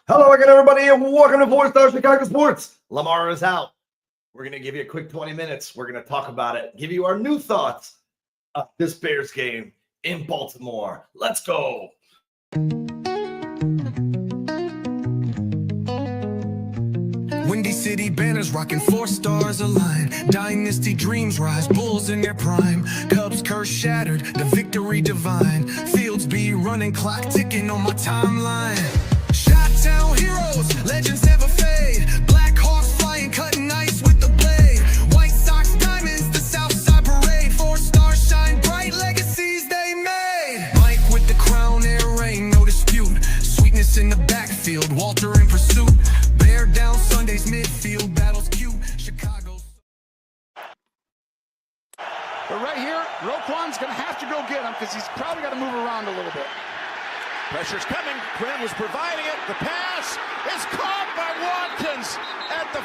Hello again, everybody, and welcome to 4-Star Chicago Sports. Lamar is out. We're going to give you a quick 20 minutes. We're going to talk about it, give you our new thoughts of this Bears game in Baltimore. Let's go. Windy City banners rocking 4 stars aligned. Dynasty dreams rise, Bulls in their prime. Cubs curse shattered, the victory divine. Fields be running, clock ticking on my timeline. Shot-town heroes, legends never fade. Black Hawks flying, cutting ice with the blade. White Sox diamonds, the Southside parade. 4 stars shine bright, legacies they made. Mike with the crown, air rain, no dispute. Sweetness in the backfield, Walter in pursuit. Bear down Sunday's midfield, battles cute. Chicago's. But right here, Roquan's going to have to go get him because he's probably got to move around a little bit. Pressure's coming. Quinn was providing it. The pass is caught by Watkins at the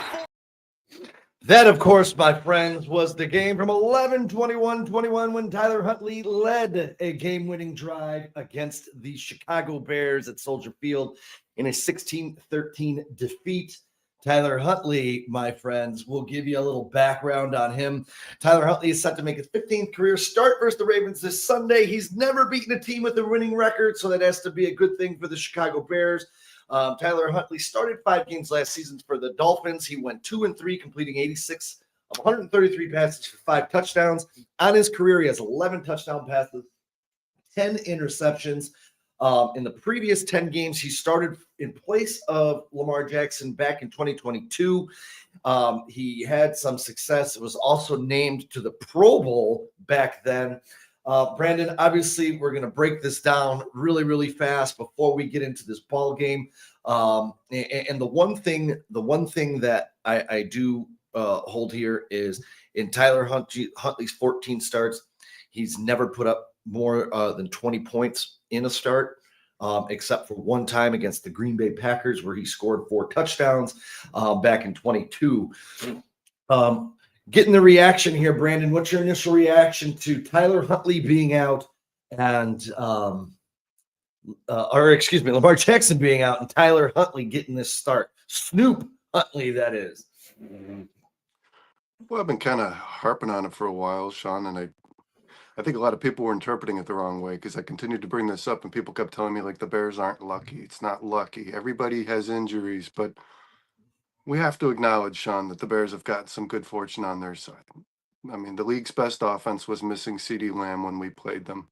4. That, of course, my friends, was the game from 11-21-21 when Tyler Huntley led a game-winning drive against the Chicago Bears at Soldier Field in a 16-13 defeat. Tyler Huntley, my friends, will give you a little background on him. Tyler Huntley is set to make his 15th career start versus the Ravens this Sunday. He's never beaten a team with a winning record, so that has to be a good thing for the Chicago Bears. Tyler Huntley started 5 games last season for the Dolphins. He went 2-3, completing 86 of 133 passes for 5 touchdowns. On his career, he has 11 touchdown passes, 10 interceptions. In the previous 10 games, he started in place of Lamar Jackson back in 2022. He had some success. It was also named to the Pro Bowl back then. Brandon, obviously, we're going to break this down really, really fast before we get into this ball game. And the one thing that I do hold here is in Tyler Huntley's 14 starts, he's never put up more than 20 points in a start, except for one time against the Green Bay Packers where he scored 4 touchdowns back in 22. Getting the reaction here, Brandon. What's your initial reaction to Tyler Huntley being out and Lamar Jackson being out and Tyler Huntley getting this start? Snoop Huntley, that is. Well, I've been kind of harping on it for a while, Sean, and I think a lot of people were interpreting it the wrong way because I continued to bring this up and people kept telling me like the Bears aren't lucky. It's not lucky. Everybody has injuries, but we have to acknowledge, Sean, that the Bears have gotten some good fortune on their side. I mean, the league's best offense was missing CeeDee Lamb when we played them.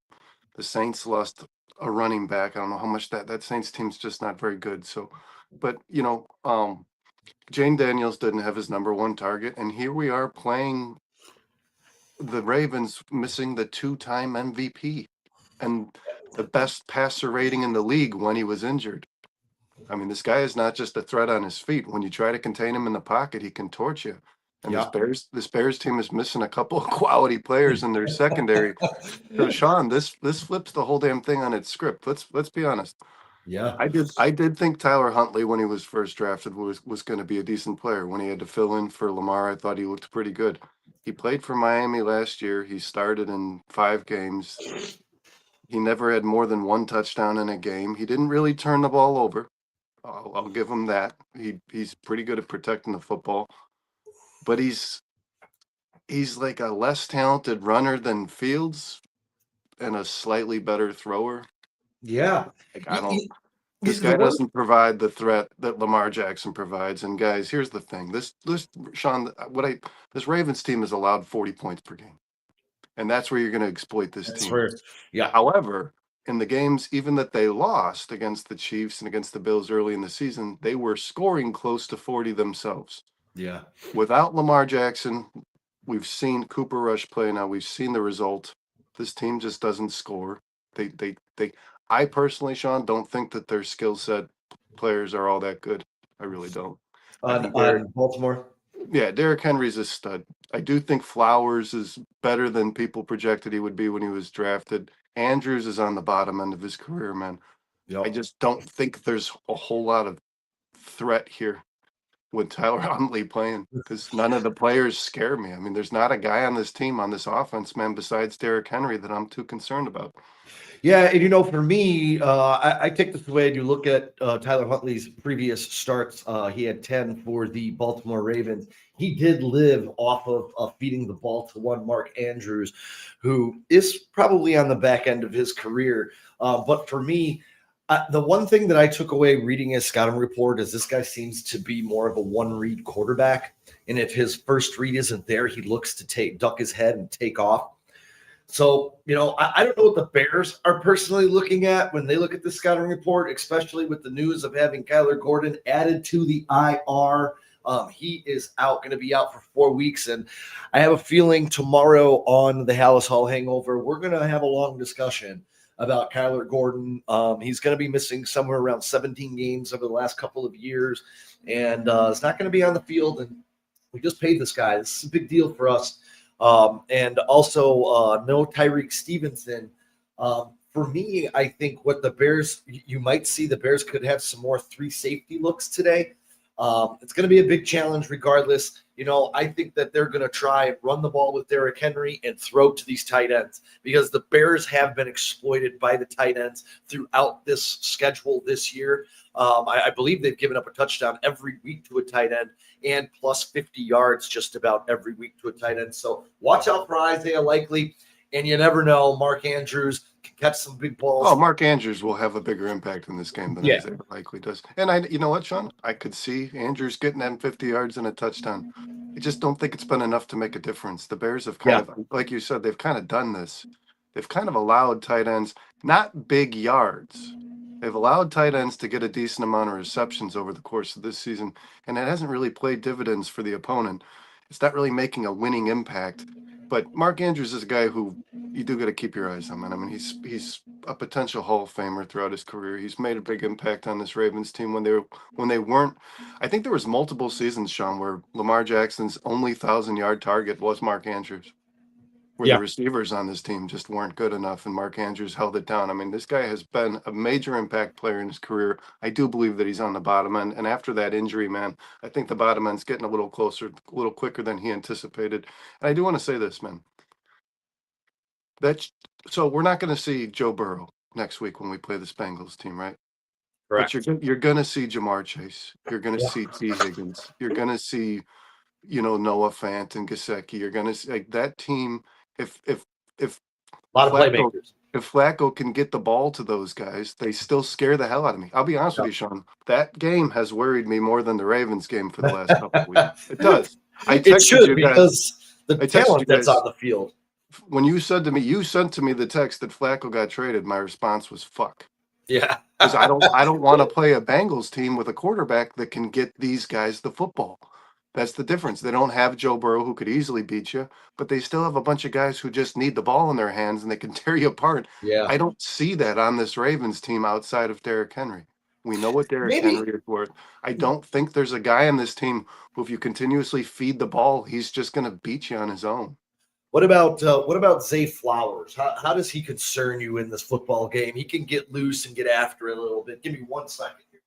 The Saints lost a running back. I don't know how much that Saints team's just not very good. So, but Jane Daniels didn't have his number 1 target, and here we are playing the Ravens missing the 2-time MVP and the best passer rating in the league when he was injured. I mean, this guy is not just a threat on his feet. When you try to contain him in the pocket, he can torch you. And this Bears team is missing a couple of quality players in their secondary. So, Sean, this flips the whole damn thing on its script. Let's be honest. Yeah, I did think Tyler Huntley, when he was first drafted, was going to be a decent player. When he had to fill in for Lamar, I thought he looked pretty good. He played for Miami last year. He started in 5 games. He never had more than 1 touchdown in a game. He didn't really turn the ball over. I'll give him that. He's pretty good at protecting the football, but he's like a less talented runner than Fields and a slightly better thrower. yeah. Like, this guy doesn't provide the threat that Lamar Jackson provides. And guys, here's the thing: this Sean, this Ravens team has allowed 40 points per game, and that's where you're going to exploit this team. Yeah. However, in the games, even that they lost against the Chiefs and against the Bills early in the season, they were scoring close to 40 themselves. Yeah. Without Lamar Jackson, we've seen Cooper Rush play now. We've seen the result. This team just doesn't score. I personally, Sean, don't think that their skill set players are all that good. I really don't. On Baltimore? Yeah, Derrick Henry's a stud. I do think Flowers is better than people projected he would be when he was drafted. Andrews is on the bottom end of his career, man. Yep. I just don't think there's a whole lot of threat here with Tyler Huntley playing because none of the players scare me. I mean, there's not a guy on this team, on this offense, man, besides Derrick Henry that I'm too concerned about. Yeah, and for me, I take this away. And you look at Tyler Huntley's previous starts. He had 10 for the Baltimore Ravens. He did live off of feeding the ball to one Mark Andrews, who is probably on the back end of his career. But for me, the one thing that I took away reading his scouting report is this guy seems to be more of a one-read quarterback. And if his first read isn't there, he looks to duck his head and take off. So, I don't know what the Bears are personally looking at when they look at the scouting report, especially with the news of having Kyler Gordon added to the IR. He is going to be out for 4 weeks. And I have a feeling tomorrow on the Halas Hall Hangover, we're going to have a long discussion about Kyler Gordon. He's going to be missing somewhere around 17 games over the last couple of years, and it's not going to be on the field. And we just paid this guy. This is a big deal for us. And also no Tyreek Stevenson. For me, I think what the Bears, you might see the Bears could have some more 3 safety looks today. It's going to be a big challenge regardless. I think that they're going to try and run the ball with Derrick Henry and throw to these tight ends because the Bears have been exploited by the tight ends throughout this schedule this year. I believe they've given up a touchdown every week to a tight end and plus 50 yards just about every week to a tight end. So watch out for Isaiah Likely. And you never know, Mark Andrews can catch some big balls. Oh, Mark Andrews will have a bigger impact in this game than Isaiah Likely does. And you know what, Sean? I could see Andrews getting them 50 yards and a touchdown. I just don't think it's been enough to make a difference. The Bears have kind of, like you said, they've kind of done this. They've kind of allowed tight ends, not big yards. They've allowed tight ends to get a decent amount of receptions over the course of this season, and it hasn't really played dividends for the opponent. It's not really making a winning impact. But Mark Andrews is a guy who you do got to keep your eyes on, man. I mean, he's a potential Hall of Famer throughout his career. He's made a big impact on this Ravens team when they weren't. I think there was multiple seasons, Sean, where Lamar Jackson's only 1,000-yard target was Mark Andrews, where the receivers on this team just weren't good enough, and Mark Andrews held it down. I mean, this guy has been a major impact player in his career. I do believe that he's on the bottom end, and after that injury, man, I think the bottom end's getting a little closer, a little quicker than he anticipated. And I do want to say this, man. So we're not going to see Joe Burrow next week when we play the Bengals team, right? Correct. But you're going to see Jamar Chase. You're going to see T. Higgins. You're going to see, Noah Fant and Gesicki. You're going to see that team. If a lot of playmakers. If Flacco can get the ball to those guys, they still scare the hell out of me. I'll be honest with you, Sean. That game has worried me more than the Ravens game for the last couple of weeks. It does. It should because the talent that's on the field. When you sent to me the text that Flacco got traded, my response was fuck. Yeah. Because I don't want to play a Bengals team with a quarterback that can get these guys the football. That's the difference. They don't have Joe Burrow who could easily beat you, but they still have a bunch of guys who just need the ball in their hands and they can tear you apart. Yeah. I don't see that on this Ravens team outside of Derrick Henry. We know what Derrick Henry is worth. I don't think there's a guy on this team who, if you continuously feed the ball, he's just going to beat you on his own. What about Zay Flowers? How does he concern you in this football game? He can get loose and get after it a little bit. Give me 1 second here.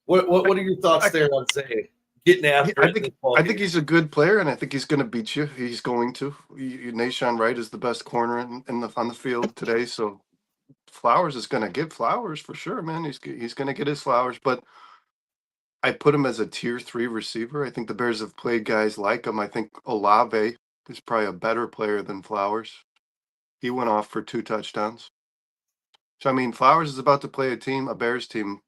What are your thoughts there on Zay getting after it? I think he's a good player, and I think he's going to beat you. He's going to. Nashawn Wright is the best corner on the field today, so Flowers is going to get flowers for sure, man. He's going to get his flowers, but I put him as a tier 3 receiver. I think the Bears have played guys like him. I think Olave is probably a better player than Flowers. He went off for 2 touchdowns. So, I mean, Flowers is about to play a Bears team,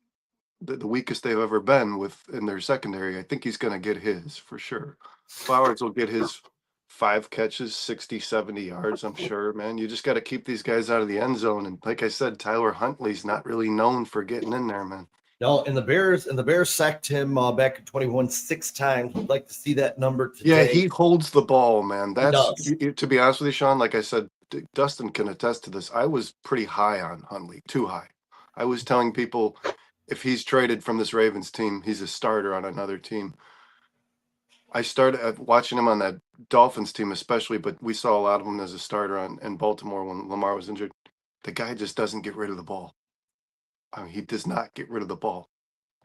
the weakest they've ever been in their secondary. I think he's going to get his for sure. Flowers will get his 5 catches, 60, 70 yards, I'm sure, man. You just got to keep these guys out of the end zone. And like I said, Tyler Huntley's not really known for getting in there, man. No, and the Bears sacked him back in 21 6 times. We'd like to see that number today. Yeah, he holds the ball, man. To be honest with you, Sean, like I said, Dustin can attest to this. I was pretty high on Huntley, too high. I was telling people if he's traded from this Ravens team, he's a starter on another team. I started watching him on that Dolphins team especially, but we saw a lot of him as a starter in Baltimore when Lamar was injured. The guy just doesn't get rid of the ball. I mean, he does not get rid of the ball.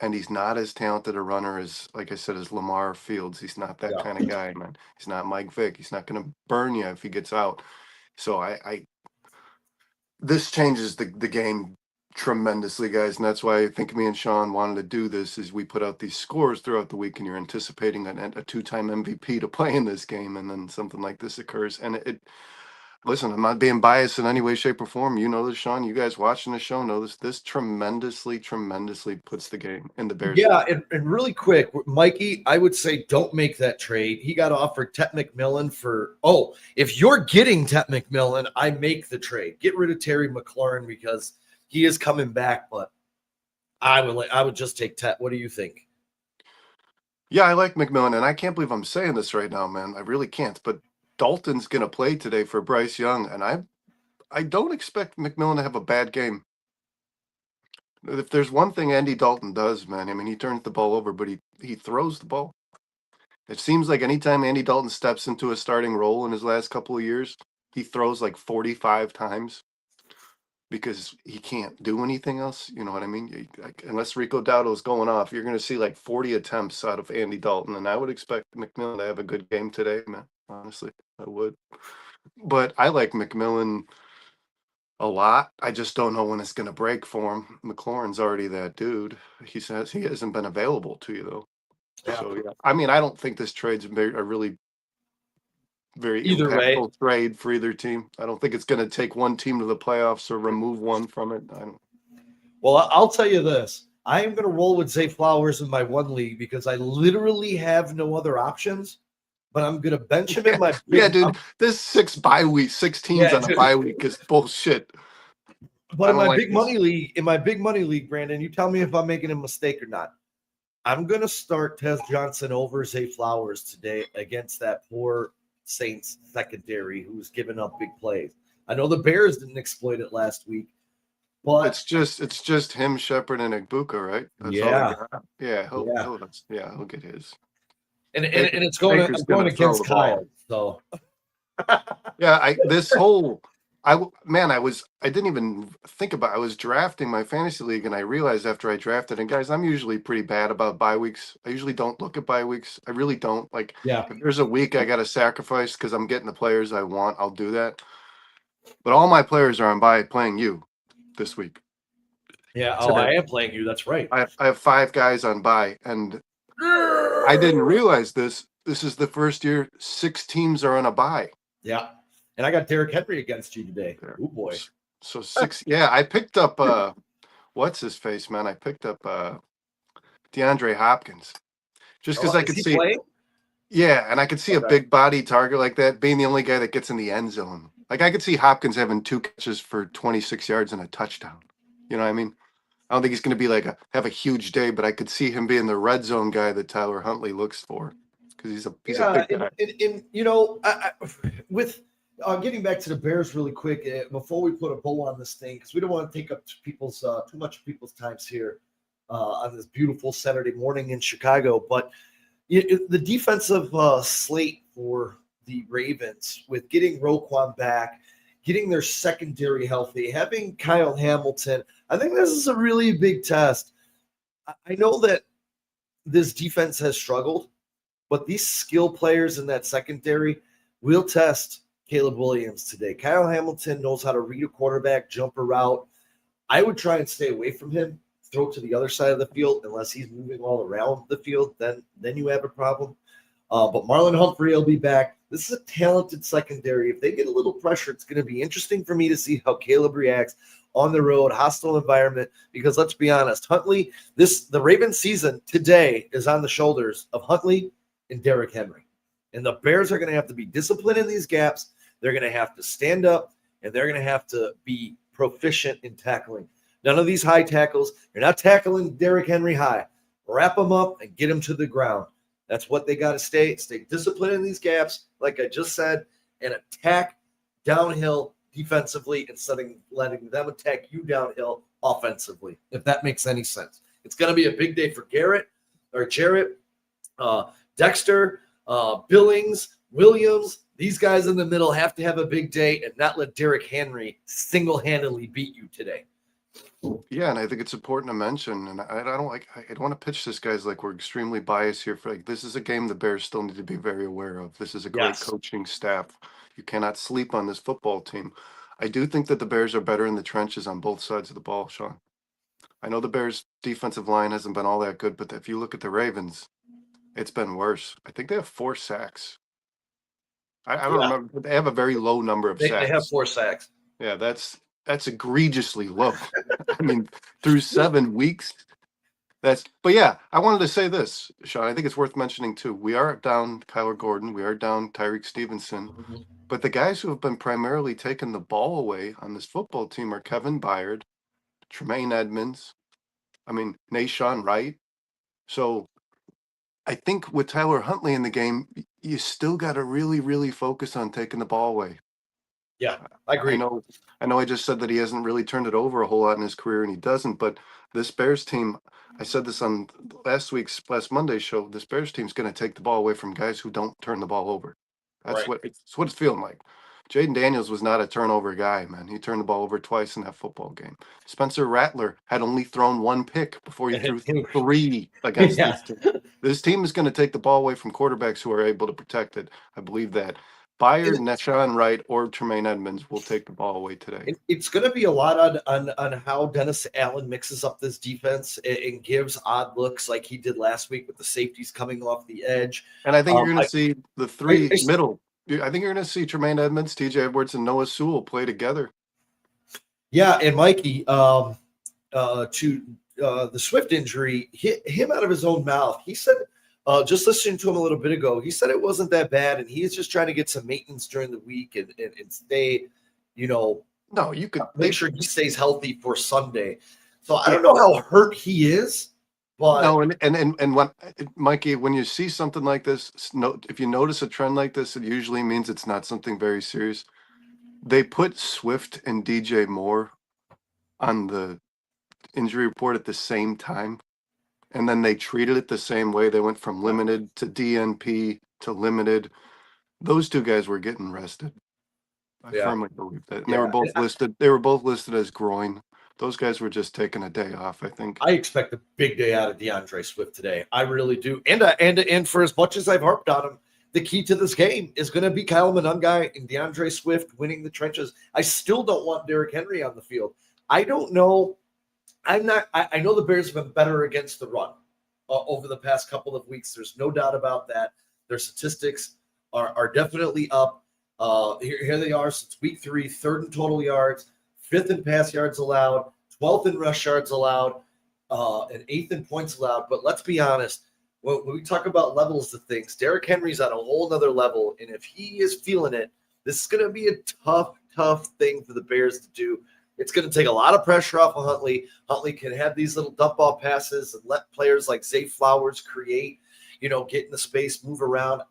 and he's not as talented a runner as, like I said, as Lamar Fields. He's not that Yeah. kind of guy, man. He's not Mike Vick. He's not going to burn you if he gets out. So this changes the game tremendously, guys, and that's why I think me and Sean wanted to do this. Is we put out these scores throughout the week, and you're anticipating a two-time MVP to play in this game, and then something like this occurs, and it. Listen, I'm not being biased in any way, shape, or form. You know this, Sean. You guys watching the show know this. This tremendously puts the game in the Bears. Yeah, and really quick, Mikey, I would say don't make that trade. He got offered Tet McMillan for, if you're getting Tet McMillan, I make the trade. Get rid of Terry McLaurin because he is coming back, but I would just take Tet. What do you think? Yeah, I like McMillan, and I can't believe I'm saying this right now, man. I really can't. But Dalton's going to play today for Bryce Young, and I don't expect McMillan to have a bad game. If there's one thing Andy Dalton does, man, I mean, he turns the ball over, but he throws the ball. It seems like anytime Andy Dalton steps into a starting role in his last couple of years, he throws like 45 times because he can't do anything else. You know what I mean? Unless Rico Dowdle's going off, you're going to see like 40 attempts out of Andy Dalton, and I would expect McMillan to have a good game today, man. Honestly, I would. But I like McMillan a lot. I just don't know when it's going to break for him. McLaurin's already that dude. He says he hasn't been available to you, though. Yeah. So, yeah. I mean, I don't think this trade's a really very Either way. impactful trade for either team. I don't think it's going to take one team to the playoffs or remove one from it. Well, I'll tell you this. I am going to roll with Zay Flowers in my one league because I literally have no other options. But I'm gonna bench him in my dude. This 6 teams on a bye week is bullshit. But in my big money league, Brandon, you tell me if I'm making a mistake or not. I'm gonna start Tez Johnson over Zay Flowers today against that poor Saints secondary who's given up big plays. I know the Bears didn't exploit it last week, but it's just him, Shepard, and Igbuka, right? That's all he'll get his. And it's going against Kyle. So yeah, I didn't even think about I was drafting my fantasy league, and I realized after I drafted, and guys, I'm usually pretty bad about bye weeks. I usually don't look at bye weeks. I really don't. Like if there's a week I gotta sacrifice because I'm getting the players I want, I'll do that. But all my players are on bye playing you this week. Yeah, I am playing you. That's right. I have 5 guys on bye, and I didn't realize this. This is the first year 6 teams are on a bye. Yeah. And I got Derrick Henry against you today. Oh boy. So 6. Yeah, I picked up what's his face, man? I picked up DeAndre Hopkins. Just because I could see playing? Yeah, and I could see a big body target like that being the only guy that gets in the end zone. Like I could see Hopkins having 2 catches for 26 yards and a touchdown. You know what I mean? I don't think he's going to be have a huge day, but I could see him being the red zone guy that Tyler Huntley looks for because he's a big guy. With getting back to the Bears really quick before we put a bow on this thing, because we don't want to take up too much of people's times here on this beautiful Saturday morning in Chicago. But the defensive slate for the Ravens with getting Roquan back, getting their secondary healthy, having Kyle Hamilton. I think this is a really big test. I know that this defense has struggled, but these skill players in that secondary will test Caleb Williams today. Kyle Hamilton knows how to read a quarterback, jump a route. I would try and stay away from him, throw to the other side of the field unless he's moving all around the field. Then you have a problem. But Marlon Humphrey will be back. This is a talented secondary. If they get a little pressure, it's going to be interesting for me to see how Caleb reacts on the road, hostile environment, because let's be honest, Huntley, the Ravens season today is on the shoulders of Huntley and Derrick Henry. And the Bears are going to have to be disciplined in these gaps. They're going to have to stand up, and they're going to have to be proficient in tackling. None of these high tackles. You're not tackling Derrick Henry high. Wrap him up and get him to the ground. That's what they got to stay disciplined in these gaps, like I just said, and attack downhill defensively instead of letting them attack you downhill offensively, if that makes any sense. It's going to be a big day for Jarrett, Dexter, Billings, Williams. These guys in the middle have to have a big day and not let Derrick Henry single-handedly beat you today. Yeah, and I think it's important to mention, and I don't like I don't want to pitch this guys like we're extremely biased here for like this is a game the Bears still need to be very aware of. This is a great Yes. coaching staff. You cannot sleep on this football team. I do think that the Bears are better in the trenches on both sides of the ball, Sean. I know the Bears defensive line hasn't been all that good, but if you look at the Ravens, it's been worse. I think they have 4 sacks. I don't Yeah. remember, but they have a very low number of They have sacks. 4 sacks. Yeah, that's egregiously low. I mean, through 7 weeks, but yeah, I wanted to say this, Sean. I think it's worth mentioning too. We are down Kyler Gordon, we are down Tyreek Stevenson, Mhm. but the guys who have been primarily taking the ball away on this football team are Kevin Byard, Tremaine Edmonds, I mean, Nashawn Wright. So I think with Tyler Huntley in the game, you still got to really, really focus on taking the ball away. Yeah, I I agree. know, I know. I just said that he hasn't really turned it over a whole lot in his career, and he doesn't. But this Bears team, I said this on last Monday's show. This Bears team's going to take the ball away from guys who don't turn the ball over. Right. It's what it's feeling like. Jaden Daniels was not a turnover guy, man. He turned the ball over twice in that football game. Spencer Rattler had only thrown 1 pick before he threw 3 against Yeah. this team. This team is going to take the ball away from quarterbacks who are able to protect it. I believe that. Byard, Nashawn Wright, or Tremaine Edmonds will take the ball away today. It's going to be a lot on how Dennis Allen mixes up this defense and gives odd looks like he did last week with the safeties coming off the edge. And I think you're Um, going I, to see the I, three I middle. I think you're going to see Tremaine Edmonds, TJ Edwards, and Noah Sewell play together. Yeah, and Mikey, to the Swift injury hit him out of his own mouth. He said, just listening to him a little bit ago, he said it wasn't that bad, and he's just trying to get some maintenance during the week and stay, you know, No, you could make sure he stays healthy for Sunday. So I Yeah. don't know how hurt he is, but No, and what, Mikey, when you see something like this, if you notice a trend like this, it usually means it's not something very serious. They put Swift and DJ Moore on the injury report at the same time, and then they treated it the same way. They went from limited to DNP to limited. Those two guys were getting rested. I yeah, firmly believe that. And they were yeah. both listed. They were both listed as groin. Those guys were just taking a day off, I think. I expect a big day out of DeAndre Swift today. I really do. And for as much as I've harped on him, the key to this game is going to be Kyle Monangai and DeAndre Swift winning the trenches. I still don't want Derrick Henry on the field. I don't know. I know the Bears have been better against the run over the past couple of weeks. There's no doubt about that. Their statistics are definitely up. Here they are since week 3, third in total yards, fifth in pass yards allowed, 12th in rush yards allowed, and 8th in points allowed. But let's be honest, when we talk about levels of things, Derrick Henry's on a whole nother level. And if he is feeling it, this is going to be a tough thing for the Bears to do. It's going to take a lot of pressure off of Huntley. Huntley can have these little dump ball passes and let players like Zay Flowers create, get in the space, move around.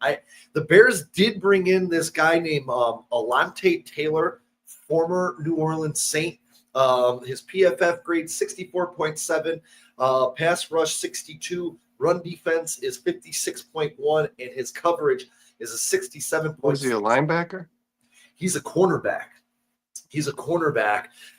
The Bears did bring in this guy named Alante Taylor, former New Orleans Saint. His PFF grade 64.7, pass rush 62, run defense is 56.1, and his coverage is a 67. Was he a linebacker? He's a cornerback.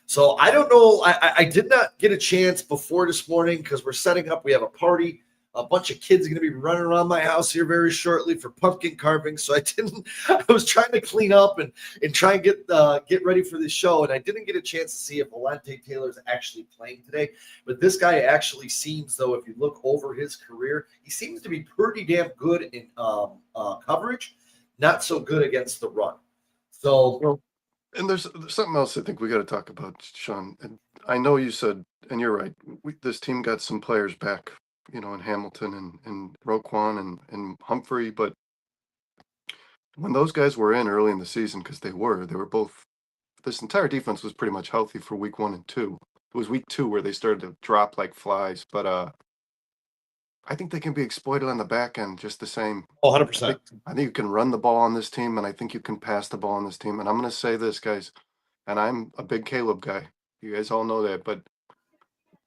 So I don't know. I did not get a chance before this morning because we're setting up. We have a party. A bunch of kids are going to be running around my house here very shortly for pumpkin carving. So I was trying to clean up and try and get ready for this show. And I didn't get a chance to see if Alante Taylor's actually playing today. But this guy actually seems, though, if you look over his career, he seems to be pretty damn good in coverage, not so good against the run. So. Well, and there's something else I think we got to talk about, Sean. And I know you said, and you're right, this team got some players back, in Hamilton and Roquan and Humphrey. But when those guys were in early in the season, because they were both, this entire defense was pretty much healthy for week 1 and 2. It was week 2 where they started to drop like flies. But I think they can be exploited on the back end just the same. 100%. I think you can run the ball on this team, and I think you can pass the ball on this team. And I'm going to say this, guys, and I'm a big Caleb guy. You guys all know that, but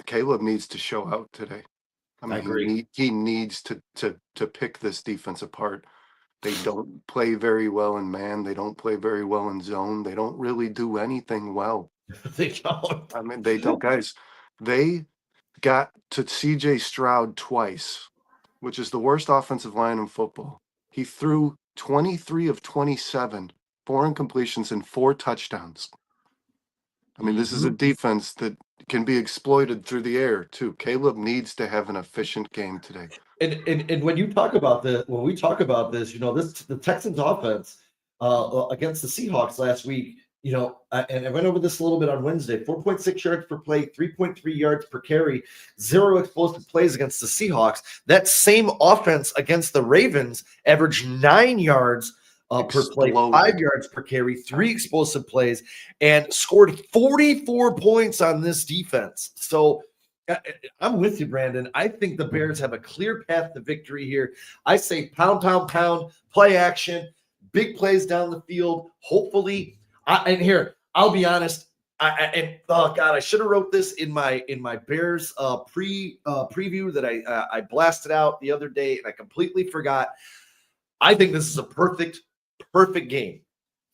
Caleb needs to show out today. I agree. He needs to pick this defense apart. They don't play very well in man. They don't play very well in zone. They don't really do anything well. They don't. I mean, they don't, guys. They got to CJ Stroud twice, which is the worst offensive line in football. He threw 23 of 27, 4 incompletions and 4 touchdowns. I mean, this is a defense that can be exploited through the air too. Caleb needs to have an efficient game today. And when you talk about when we talk about this, the Texans offense against the Seahawks last week, and I went over this a little bit on Wednesday, 4.6 yards per play, 3.3 yards per carry, 0 explosive plays against the Seahawks. That same offense against the Ravens averaged 9 yards per play, 5 yards per carry, 3 explosive plays, and scored 44 points on this defense. So I'm with you, Brandon. I think the Bears have a clear path to victory here. I say pound, play action, big plays down the field. Hopefully, and here, I'll be honest. I should have wrote this in my Bears preview that I blasted out the other day, and I completely forgot. I think this is a perfect game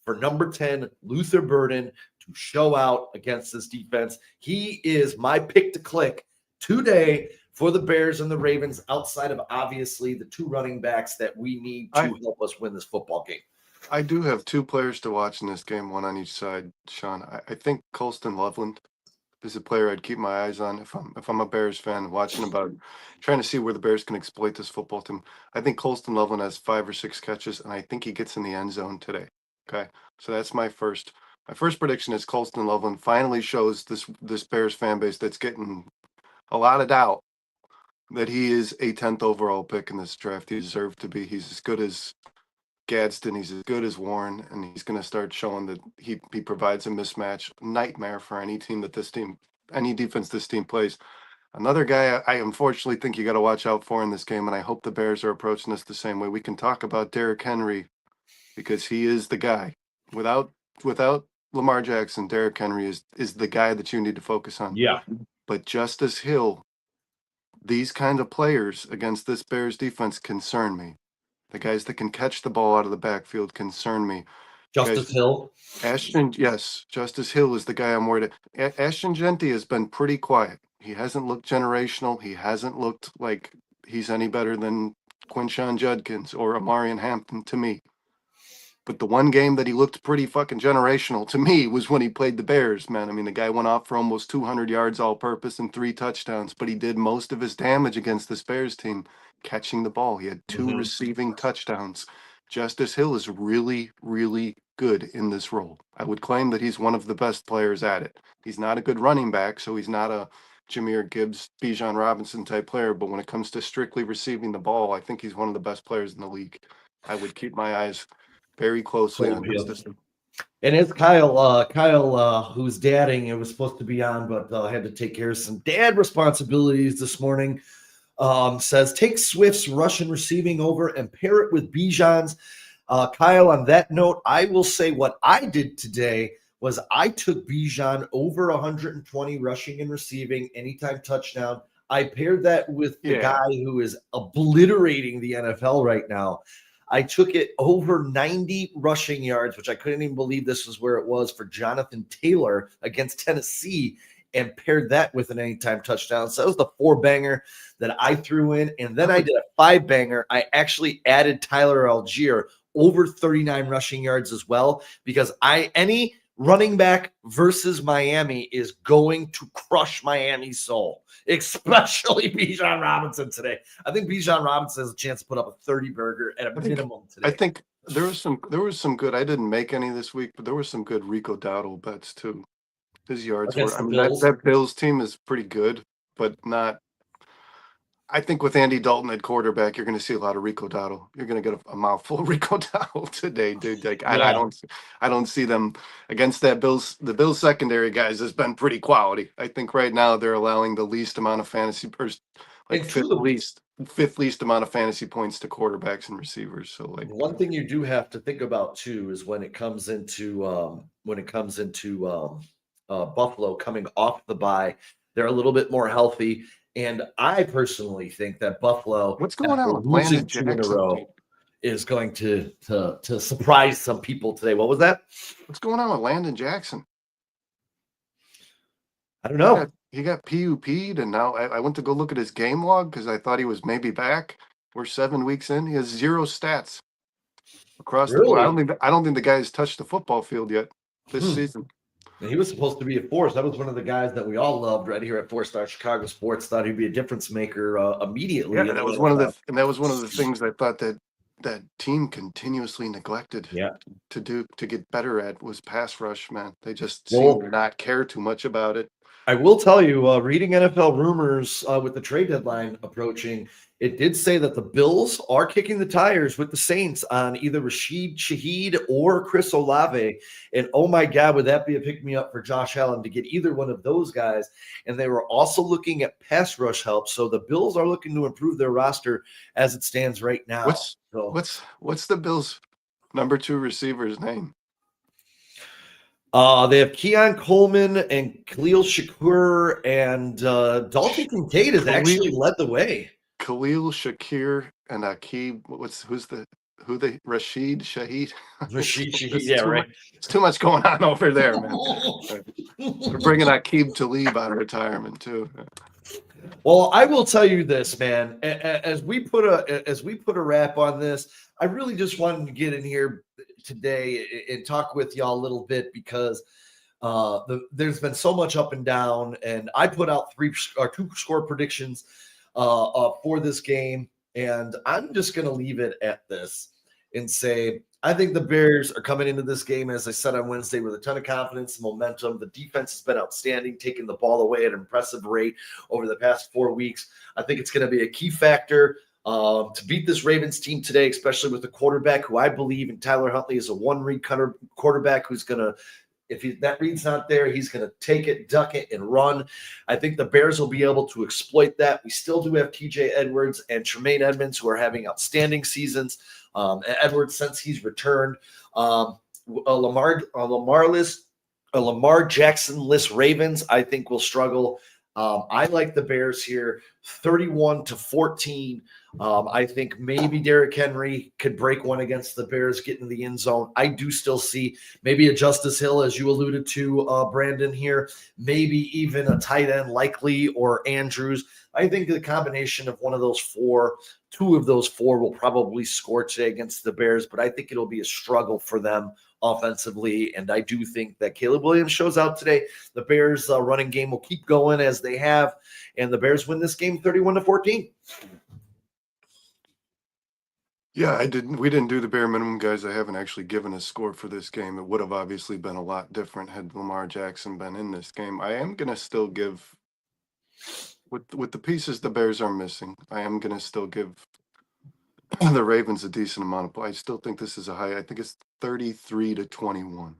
for number 10, Luther Burden, to show out against this defense. He is my pick to click today for the Bears and the Ravens, outside of obviously the 2 running backs that we need to help us win this football game. I do have 2 players to watch in this game, one on each side, Sean. I think Colston Loveland is a player I'd keep my eyes on if I'm a Bears fan, trying to see where the Bears can exploit this football team. I think Colston Loveland has 5 or 6 catches, and I think he gets in the end zone today. Okay, so that's my first prediction is Colston Loveland finally shows this Bears fan base that's getting a lot of doubt that he is a 10th overall pick in this draft. He deserved to be. He's as good as Gadsden, he's as good as Warren, and he's going to start showing that he provides a mismatch nightmare for any defense this team plays. Another guy I unfortunately think you got to watch out for in this game, and I hope the Bears are approaching this the same way. We can talk about Derrick Henry because he is the guy. Without Lamar Jackson, Derrick Henry is the guy that you need to focus on. Yeah. But Justice Hill, these kind of players against this Bears defense concern me. The guys that can catch the ball out of the backfield concern me. Justice Hill? Justice Hill is the guy I'm worried about. Ashton Genty has been pretty quiet. He hasn't looked generational. He hasn't looked like he's any better than Quinshawn Judkins or Amarian Hampton to me. But the one game that he looked pretty fucking generational to me was when he played the Bears, man. I mean, the guy went off for almost 200 yards all purpose and 3 touchdowns, but he did most of his damage against this Bears team catching the ball. He had 2 receiving touchdowns. Justice Hill is really, really good in this role. I would claim that he's one of the best players at it. He's not a good running back, so he's not a Jahmyr Gibbs, Bijan Robinson type player, but when it comes to strictly receiving the ball, I think he's one of the best players in the league. I would keep my eyes very closely on Justice Hill. And it's Kyle, who's dadding, it was supposed to be on, but had to take care of some dad responsibilities this morning. Says, take Swift's rushing receiving over and pair it with Bijan's. Kyle, on that note, I will say what I did today was I took Bijan over 120 rushing and receiving, anytime touchdown. I paired that with the guy who is obliterating the NFL right now. I took it over 90 rushing yards, which I couldn't even believe this was where it was for Jonathan Taylor against Tennessee, and paired that with an anytime touchdown. So that was the 4-banger that I threw in. And then I did a 5-banger. I actually added Tyler Algier over 39 rushing yards as well, because any running back versus Miami is going to crush Miami's soul, especially Bijan Robinson today. I think Bijan Robinson has a chance to put up a 30-burger at a minimum today. I think there was some good. I didn't make any this week, but there was some good Rico Dowdle bets too. His yards were. I mean, that Bills team is pretty good, but not. I think with Andy Dalton at quarterback, you're going to see a lot of Rico Dowdle. You're going to get a mouthful of Rico Dowdle today, dude. Like I don't see them against that the Bills secondary guys has been pretty quality. I think right now they're allowing the least amount of fantasy fifth least amount of fantasy points to quarterbacks and receivers. So like one thing you do have to think about too is when it comes into Buffalo coming off the bye, they're a little bit more healthy. And I personally think that Buffalo, what's going on with Landon Jackson, is going to surprise some people today. What was that? What's going on with Landon Jackson? I don't know. He got PUP'd, and now I went to go look at his game log because I thought he was maybe back. We're 7 weeks in. He has 0 stats across the board. Really? I don't think the guy's touched the football field yet this Hmm. season. And he was supposed to be a force. That was one of the guys that we all loved right here at 4-Star Chicago Sports. Thought he'd be a difference maker immediately. Yeah, that was one of the things I thought that team continuously neglected to get better at was pass rush, man. They just seem to not care too much about it. I will tell you, reading NFL rumors with the trade deadline approaching, it did say that the Bills are kicking the tires with the Saints on either Rashid Shaheed or Chris Olave. And oh my God, would that be a pick-me-up for Josh Allen to get either one of those guys? And they were also looking at pass rush help. So the Bills are looking to improve their roster as it stands right now. What's the Bills' number 2 receiver's name? They have Keon Coleman and Khalil Shakur, and Dalton Kincaid has actually led the way. Khalil Shakir and Aqib. Rashid Shaheed? Rashid Shaheed, yeah, right. It's too much going on over there, man. We're bringing Aqib Talib out of retirement too. Well, I will tell you this, man. As we put a wrap on this, I really just wanted to get in here today and talk with y'all a little bit because there's been so much up and down, and I put out 2 score predictions for this game, and I'm just going to leave it at this and say I think the Bears are coming into this game, as I said on Wednesday, with a ton of confidence and momentum. The defense has been outstanding, taking the ball away at an impressive rate over the past 4 weeks. I think it's going to be a key factor to beat this Ravens team today, especially with the quarterback who I believe in Tyler Huntley is a one-read quarterback who's going to, if that read's not there, he's going to take it, duck it, and run. I think the Bears will be able to exploit that. We still do have TJ Edwards and Tremaine Edmonds who are having outstanding seasons. Edwards, since he's returned, Lamar Jackson-less Ravens, I think will struggle. I like the Bears here, 31-14. I think maybe Derrick Henry could break one against the Bears, get in the end zone. I do still see maybe a Justice Hill, as you alluded to, Brandon here, maybe even a tight end likely or Andrews. I think the combination of one of those 4, 2 of those 4 will probably score today against the Bears, but I think it'll be a struggle for them offensively, and I do think that Caleb Williams shows out today. The Bears' running game will keep going as they have, and the Bears win this game 31-14. Yeah, we didn't do the bare minimum, guys. I haven't actually given a score for this game. It would have obviously been a lot different had Lamar Jackson been in this game. I am going to still give, with the pieces the Bears are missing, I am going to still give the Ravens a decent amount of play. I still think this is a high. I think it's 33-21.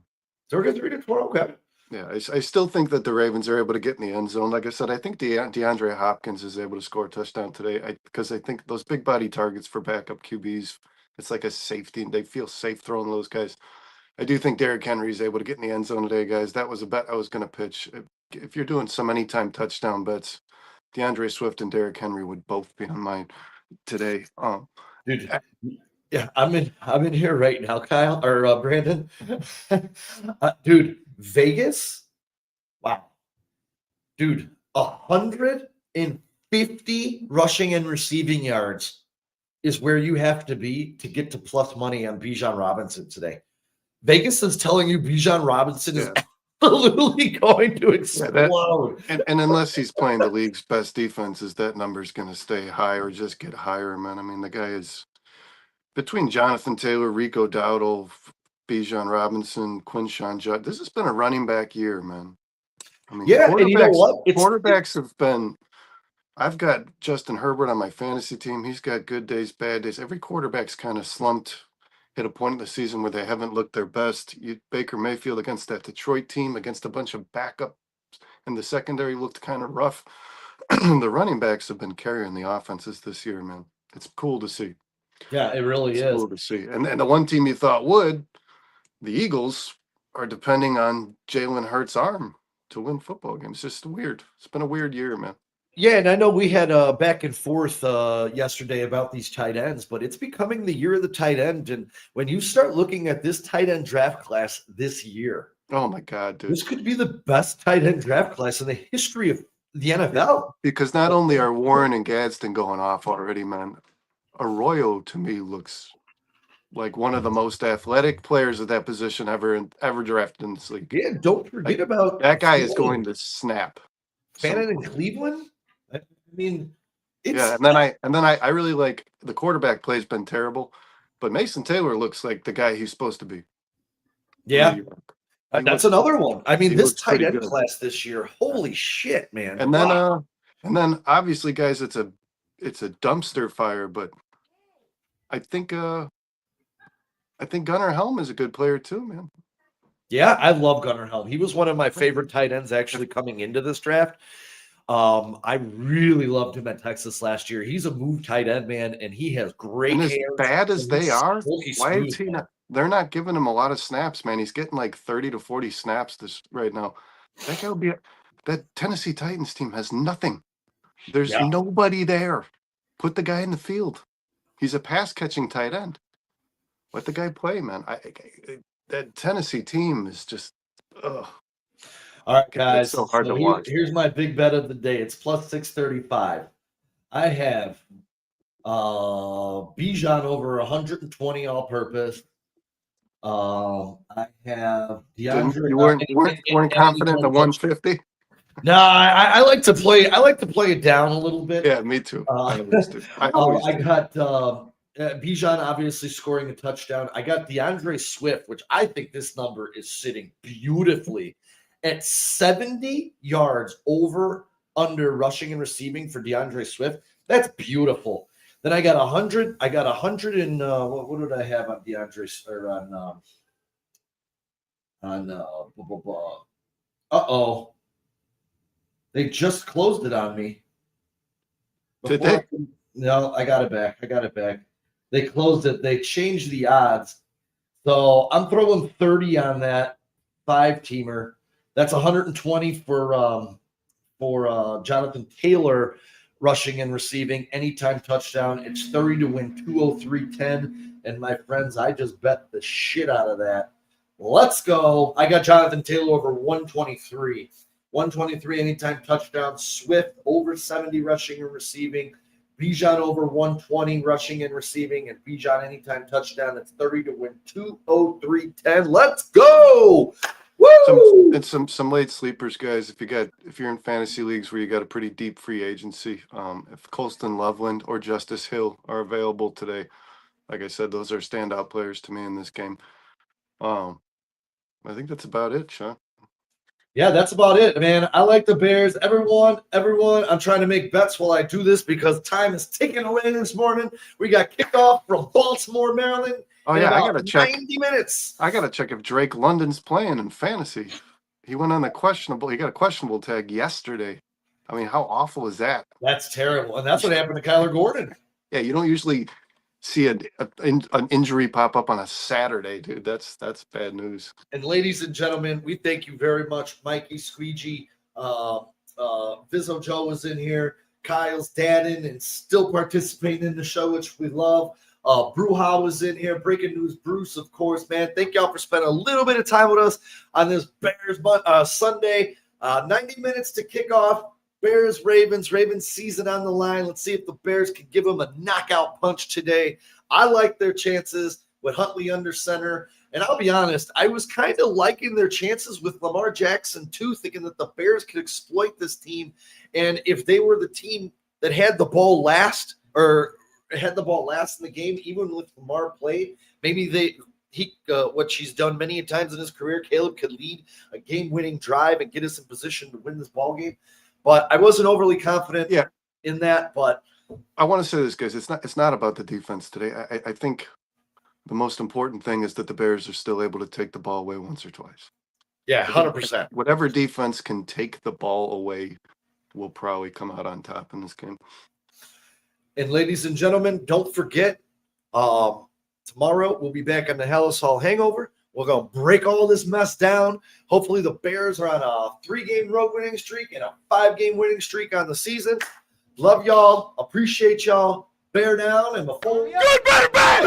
33-20, okay. Yeah, I still think that the Ravens are able to get in the end zone. Like I said, I think DeAndre Hopkins is able to score a touchdown today because I think those big body targets for backup QBs, it's like a safety, and they feel safe throwing those guys. I do think Derrick Henry is able to get in the end zone today, guys. That was a bet I was going to pitch. If you're doing some anytime touchdown bets, DeAndre Swift and Derrick Henry would both be on mine today. Dude, yeah, I'm in here right now, Kyle or Brandon. Dude, Vegas. Wow. Dude, 150 rushing and receiving yards is where you have to be to get to plus money on Bijan Robinson today. Vegas is telling you Bijan Robinson is absolutely going to explode. And unless he's playing the league's best defenses, that number's going to stay high or just get higher, man. I mean, the guy is between Jonathan Taylor, Rico Dowdle, Bijan Robinson, Quinshon Judd. This has been a running back year, man. I mean, yeah, and you know what? Quarterbacks have been. I've got Justin Herbert on my fantasy team. He's got good days, bad days. Every quarterback's kind of slumped, hit a point in the season where they haven't looked their best. Baker Mayfield against that Detroit team, against a bunch of backup in the secondary, looked kind of rough. The running backs have been carrying the offenses this year, man. It's cool to see. Yeah, it really is. Cool to see. And the one team you thought would, the Eagles, are depending on Jalen Hurts' arm to win football games. It's just weird. It's been a weird year, man. Yeah, and I know we had a back and forth yesterday about these tight ends, but it's becoming the year of the tight end. And when you start looking at this tight end draft class this year, Oh my God, dude. This could be the best tight end draft class in the history of the NFL. Because not only are Warren and Gadsden going off already, man, Arroyo to me looks like one of the most athletic players at that position ever drafted in this league. Yeah, don't forget about That guy is going to snap. Fannin in Cleveland. I mean, it's Yeah, and then I really like the quarterback play's been terrible, but Mason Taylor looks like the guy he's supposed to be. yeah. He That's looks- another one. I mean, he this looks tight pretty end good. class this year, holy shit, man! And then Wow. and then obviously, guys, it's a dumpster fire, but I think Gunnar Helm is a good player too, man. Yeah, I love Gunnar Helm. He was one of my favorite tight ends actually coming into this draft. I really loved him at Texas last year. He's a move tight end, man, and he has great And as hands. bad as and they he's are, silky why smooth, is he man. not? They're not giving him a lot of snaps, man. He's getting like 30 to 40 snaps this right now. That guy will be that Tennessee Titans team has nothing. There's Yeah. nobody there. Put the guy in the field. He's a pass catching tight end. Let the guy play, man. That Tennessee team is just ugh. All right, guys. It's so hard to here- watch. Here's my big bet of the day. It's plus 635. I have Bijan over 120 all-purpose. I have DeAndre. You weren't confident the 150? No, I like to play. I like to play it down a little bit. Yeah, me too. I always do. I got Bijan obviously scoring a touchdown. I got DeAndre Swift, which I think this number is sitting beautifully at 70 yards over under rushing and receiving for DeAndre Swift. That's beautiful. Then I got 100. I got 100 and what did I have on DeAndre or on uh-oh. They just closed it on me. Did they? No, I got it back. They closed it. They changed the odds. So I'm throwing 30 on that 5-teamer. That's 120 for Jonathan Taylor rushing and receiving anytime touchdown. It's 30 to win 203.10. And my friends, I just bet the shit out of that. Let's go. I got Jonathan Taylor over 123. 123 anytime touchdown. Swift over 70 rushing and receiving. Bijan over 120 rushing and receiving. And Bijan anytime touchdown. That's 30 to win 203.10. Let's go. Woo! Some late sleepers, guys. If you're in fantasy leagues where you got a pretty deep free agency, if Colston Loveland or Justice Hill are available today, like I said, those are standout players to me in this game. I think that's about it, Sean. Yeah, that's about it, man. I like the Bears. Everyone, I'm trying to make bets while I do this because time is ticking away this morning. We got kickoff from Baltimore, Maryland. Oh yeah, I gotta check. 90 minutes. I gotta check if Drake London's playing in fantasy. He went on the questionable. He got a questionable tag yesterday. I mean, how awful is that? That's terrible, and that's what happened to Kyler Gordon. Yeah, you don't usually see an injury pop up on a Saturday, dude. That's bad news. And ladies and gentlemen, we thank you very much, Mikey, Squeegee, Vizzo Joe was in here, Kyle's dad in and still participating in the show, which we love. Bruja was in here, breaking news. Bruce, of course, man. Thank y'all for spending a little bit of time with us on this Bears Sunday. 90 minutes to kick off. Bears, Ravens season on the line. Let's see if the Bears can give them a knockout punch today. I like their chances with Huntley under center. And I'll be honest, I was kind of liking their chances with Lamar Jackson too, thinking that the Bears could exploit this team. And if they were the team that had the ball last in the game, even with Lamar played, maybe what she's done many times in his career, Caleb could lead a game-winning drive and get us in position to win this ball game. But I wasn't overly confident in that. But I want to say this, guys. It's not about the defense today. I think the most important thing is that the Bears are still able to take the ball away once or twice. Yeah, 100%. Whatever defense can take the ball away will probably come out on top in this game. And ladies and gentlemen, don't forget, tomorrow we'll be back on the Halas Hall Hangover. We're going to break all this mess down. Hopefully the Bears are on a 3-game road winning streak and a 5-game winning streak on the season. Love y'all. Appreciate y'all. Bear down. And before we Good, better, bad!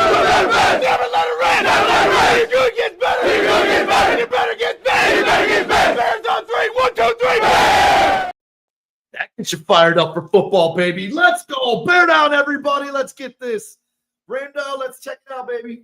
Never let it rain! Never let it rain! You're good, get better! You're good, get better! You better get better! Bears on 3. 1, 2, 3. That gets you fired up for football, baby. Let's go. Bear down, everybody. Let's get this. Brando, let's check it out, baby.